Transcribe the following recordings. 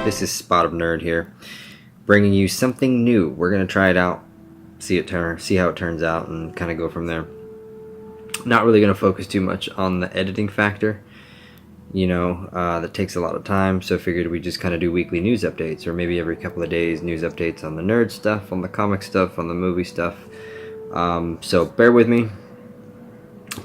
This is Spot of Nerd here, bringing you something new. We're gonna try it out, see how it turns out, and kind of go from there. Not really gonna focus too much on the editing factor. That takes a lot of time. So I figured we just kind of do weekly news updates, or maybe every couple of days news updates on the nerd stuff, on the comic stuff, on the movie stuff. So bear with me.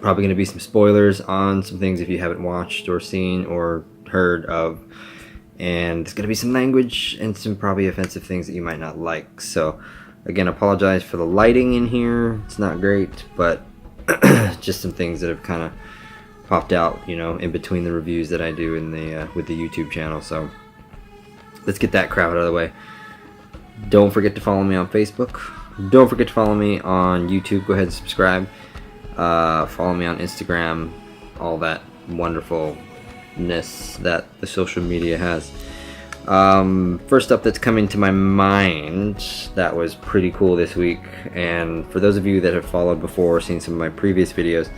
Probably gonna be some spoilers on some things if you haven't watched or seen or heard of. And there's going to be some language and some probably offensive things that you might not like. So, again, apologize for the lighting in here. It's not great, but just some things that have kind of popped out, in between the reviews that I do in the with the YouTube channel. So, let's get that crap out of the way. Don't forget to follow me on Facebook. Don't forget to follow me on YouTube. Go ahead and subscribe. Follow me on Instagram. All that wonderful that the social media has. First up that's coming to my mind that was pretty cool this week, and for those of you that have followed before or seen some of my previous videos,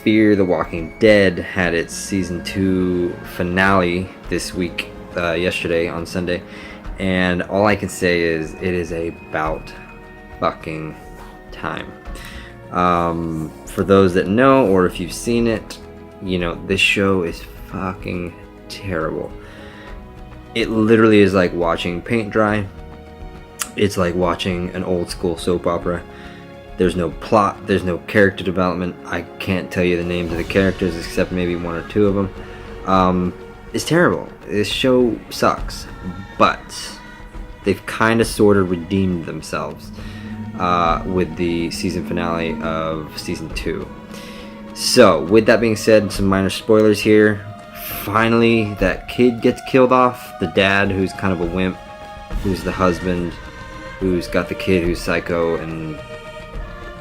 Fear the Walking Dead had its season 2 finale this week, yesterday on Sunday, and all I can say is it is about fucking time. For those that know, or if you've seen it, this show is fucking terrible. It literally is like watching paint dry. It's like watching an old school soap opera. There's no plot, there's no character development. I can't tell you the names of the characters except maybe one or two of them. It's terrible. This show sucks, but they've kind of sort of redeemed themselves with the season finale of season 2. So, with that being said, some minor spoilers here. Finally, that kid gets killed off. The dad, who's kind of a wimp, who's the husband, who's got the kid who's psycho, and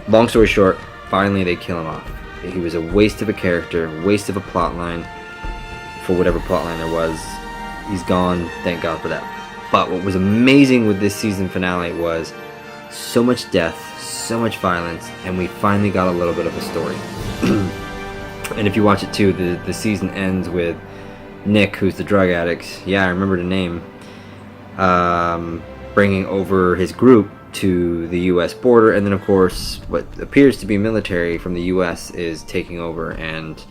long story short, finally they kill him off. He was a waste of a character, waste of a plot line, for whatever plot line there was. He's gone, thank God for that. But what was amazing with this season finale was so much death, so much violence, and we finally got a little bit of a story. And if you watch it too, the season ends with Nick, who's the drug addict, I remember the name, bringing over his group to the US border, and then of course what appears to be military from the US is taking over and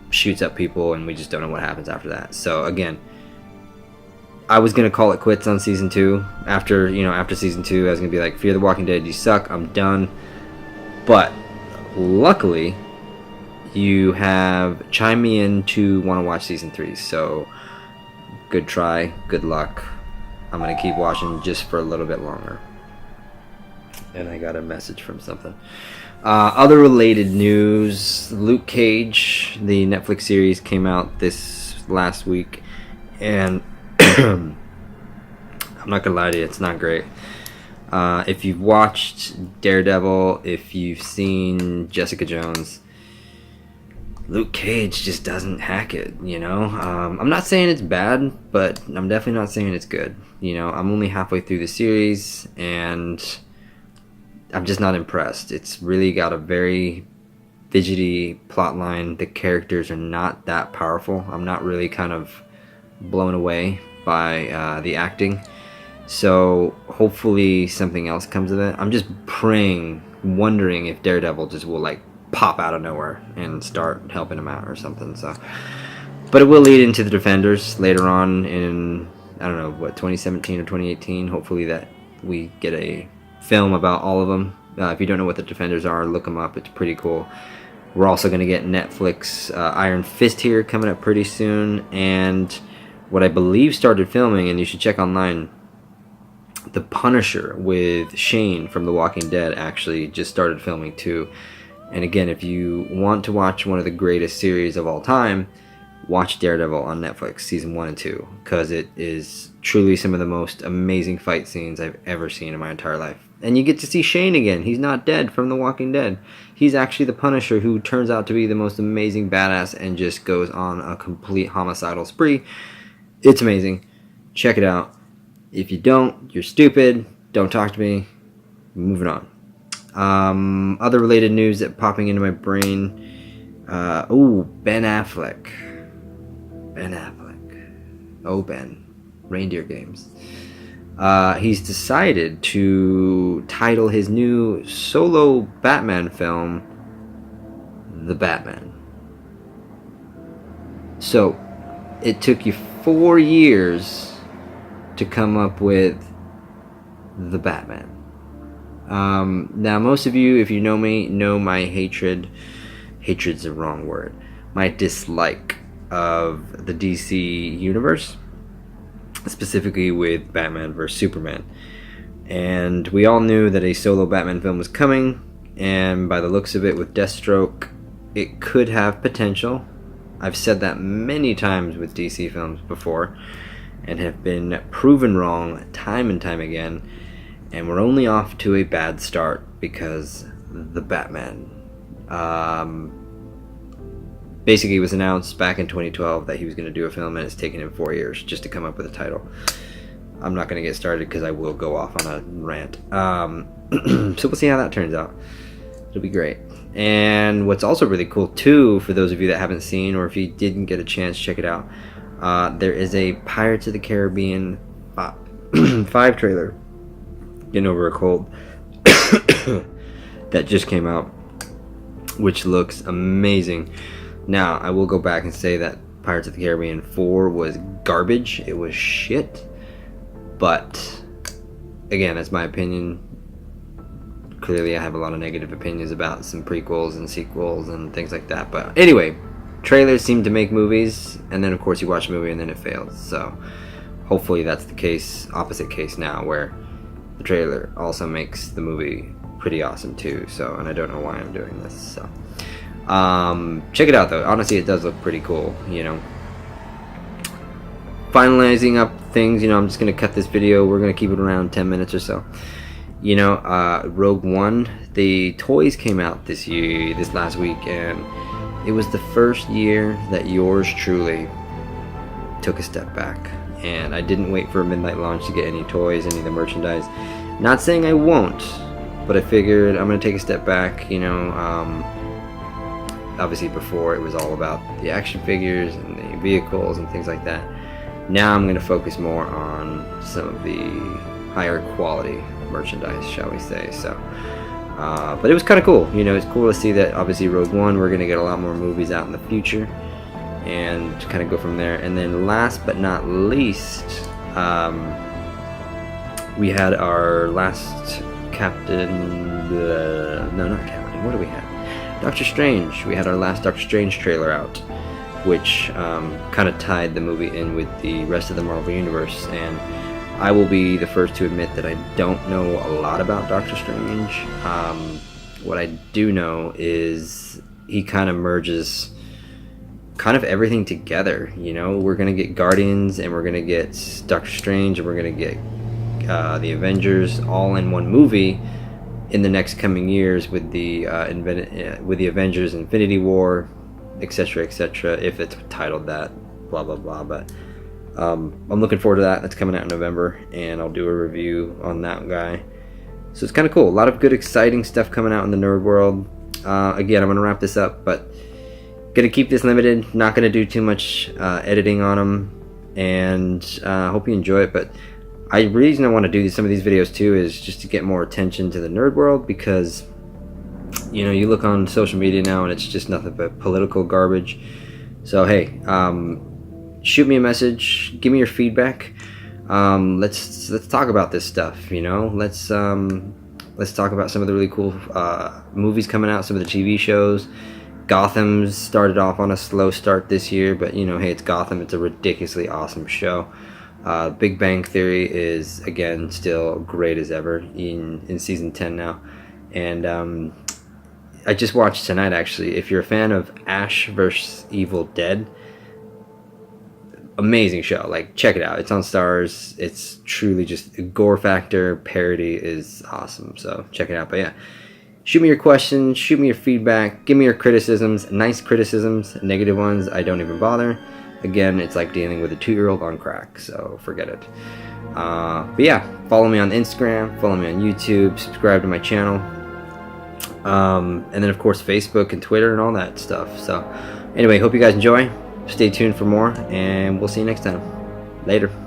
shoots up people, and we just don't know what happens after that. So again, I was gonna call it quits on season 2. After season 2, I was gonna be like, Fear the Walking Dead, you suck, I'm done. But luckily, you have chimed me in to want to watch season 3. So good try, good luck. I'm gonna keep watching just for a little bit longer. And I got a message from something. Other related news: Luke Cage, the Netflix series, came out this last week, and I'm not gonna lie to you, it's not great. If you've watched Daredevil, if you've seen Jessica Jones, Luke Cage just doesn't hack it, I'm not saying it's bad, but I'm definitely not saying it's good. I'm only halfway through the series, and I'm just not impressed. It's really got a very fidgety plot line. The characters are not that powerful. I'm not really kind of blown away by the acting. So hopefully something else comes of it. I'm just wondering if Daredevil just will pop out of nowhere and start helping him out or something. So, but it will lead into the Defenders later on in, I don't know, 2017 or 2018. Hopefully that we get a film about all of them. If you don't know what the Defenders are, look them up. It's pretty cool. We're also going to get Netflix Iron Fist here coming up pretty soon, and what I believe started filming, and you should check online, The Punisher with Shane from The Walking Dead actually just started filming too. And again, if you want to watch one of the greatest series of all time, watch Daredevil on Netflix, season 1 and 2, because it is truly some of the most amazing fight scenes I've ever seen in my entire life. And you get to see Shane again. He's not dead from The Walking Dead. He's actually the Punisher, who turns out to be the most amazing badass and just goes on a complete homicidal spree. It's amazing. Check it out. If you don't, you're stupid. Don't talk to me. Moving on. Other related news that popping into my brain. Ben Affleck. Oh, Ben. Reindeer Games. He's decided to title his new solo Batman film The Batman. So, it took you 4 years to come up with The Batman. Now, most of you, if you know me, know my hatred's the wrong word, my dislike of the DC universe, specifically with Batman vs. Superman. And we all knew that a solo Batman film was coming, and by the looks of it, with Deathstroke, it could have potential. I've said that many times with DC films before, and have been proven wrong time and time again, and we're only off to a bad start because The Batman. Basically, it was announced back in 2012 that he was going to do a film, and it's taken him 4 years just to come up with a title. I'm not going to get started because I will go off on a rant. So we'll see how that turns out. It'll be great. And what's also really cool, too, for those of you that haven't seen, or if you didn't get a chance, check it out. There is a Pirates of the Caribbean 5 trailer, getting over a cold, that just came out, which looks amazing. Now, I will go back and say that Pirates of the Caribbean 4 was garbage. It was shit. But, again, that's my opinion. Clearly, I have a lot of negative opinions about some prequels and sequels and things like that. But anyway, trailers seem to make movies, and then, of course, you watch a movie and then it fails. So, hopefully that's the case, opposite case now, where the trailer also makes the movie pretty awesome, too. So, and I don't know why I'm doing this, so... check it out though. Honestly, it does look pretty cool, you know. Finalizing up things, you know, I'm just gonna cut this video. We're gonna keep it around 10 minutes or so. You know, Rogue One, the toys came out this last week, and it was the first year that yours truly took a step back. And I didn't wait for a midnight launch to get any toys, any of the merchandise. Not saying I won't, but I figured I'm gonna take a step back, you know. Obviously before it was all about the action figures and the vehicles and things like that. Now I'm going to focus more on some of the higher quality merchandise, shall we say. So, but it was kind of cool. You know, it's cool to see that obviously Rogue One, we're going to get a lot more movies out in the future and kind of go from there. And then last but not least, we had our last Captain... no, not Captain. What do we have? Doctor Strange. We had our last Doctor Strange trailer out, which kind of tied the movie in with the rest of the Marvel Universe. And I will be the first to admit that I don't know a lot about Doctor Strange. What I do know is he kind of merges kind of everything together. You know, we're going to get Guardians, and we're going to get Doctor Strange, and we're going to get the Avengers all in one movie in the next coming years with the Avengers Infinity War, etc., etc., if it's titled that, blah blah blah. But I'm looking forward to that. That's coming out in November, and I'll do a review on that guy. So it's kind of cool. A lot of good, exciting stuff coming out in the nerd world. Again, I'm going to wrap this up, but going to keep this limited. Not going to do too much editing on them, and hope you enjoy it. But the reason I want to do some of these videos too is just to get more attention to the nerd world, because you know, you look on social media now and it's just nothing but political garbage. So hey, shoot me a message, give me your feedback. Let's talk about this stuff. You know, let's talk about some of the really cool movies coming out, some of the TV shows. Gotham's started off on a slow start this year, but you know, hey, it's Gotham. It's a ridiculously awesome show. Big Bang Theory is, again, still great as ever in season 10 now. And I just watched tonight, actually. If you're a fan of Ash vs. Evil Dead, amazing show. Like, check it out. It's on Stars. It's truly just a gore factor. Parody is awesome. So check it out. But yeah, shoot me your questions. Shoot me your feedback. Give me your criticisms. Nice criticisms. Negative ones, I don't even bother. Again, it's like dealing with a 2-year-old on crack, so forget it. But yeah, follow me on Instagram, follow me on YouTube, subscribe to my channel, and then of course Facebook and Twitter and all that stuff. So anyway, hope you guys enjoy. Stay tuned for more, and we'll see you next time. Later.